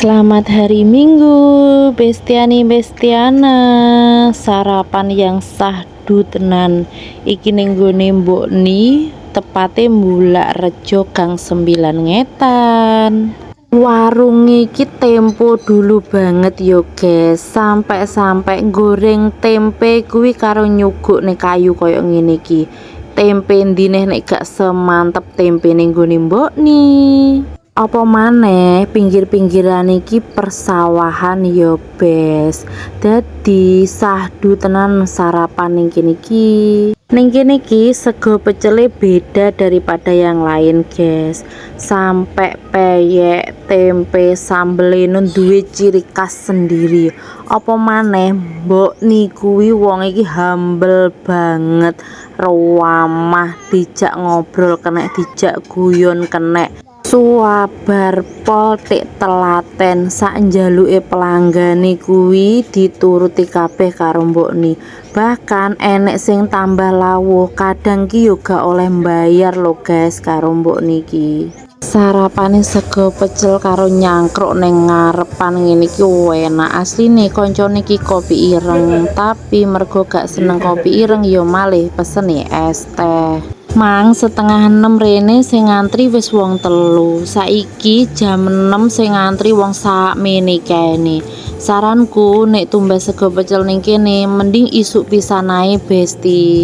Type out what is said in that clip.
Selamat hari Minggu, Bestiani Bestiana. Sarapan yang sahdu tenan. Iki ning nggone Mbokni, tepate Bulak Rejo Gang 9 Ngetan. Warung iki tempo dulu banget yo guys, sampai goreng tempe kuwi karo nyuguk nih kayu koyo ngene iki. Tempe ndine nek gak semantep tempe ning nggone Mbokni. Apa maneh pinggir-pinggiran iki persawahan yo bes. Dadi sahdu tenan sarapan ning kene iki. Ning kene iki sego pecele beda daripada yang lain guys. Sampai peyek, tempe, sambel nun duwe ciri khas sendiri. Apa maneh Mbokni kuwi wong iki humble banget, ramah, dijak ngobrol kena, dijak guyon kena. Suwabar pol tik telaten sak njaluke pelanggane kuwi dituruti kabeh karo Mbokni. Bahkan enek sing tambah lawuh, kadang ki yo gak oleh mbayar lo guys karo Mbokni iki. Sarapane sego pecel karo nyangkruk ning ngarepan ngene iki enak asline. Koncone iki kopi ireng, tapi mergo gak seneng kopi ireng yo malih pesen es teh. Mang setengah 6 rene sing ngantri wis wong 3. Saiki jam 6 sing ngantri wong sakmene kene. Saranku nek tumbas sego pecel ning kene mending isuk pisan ae Besti.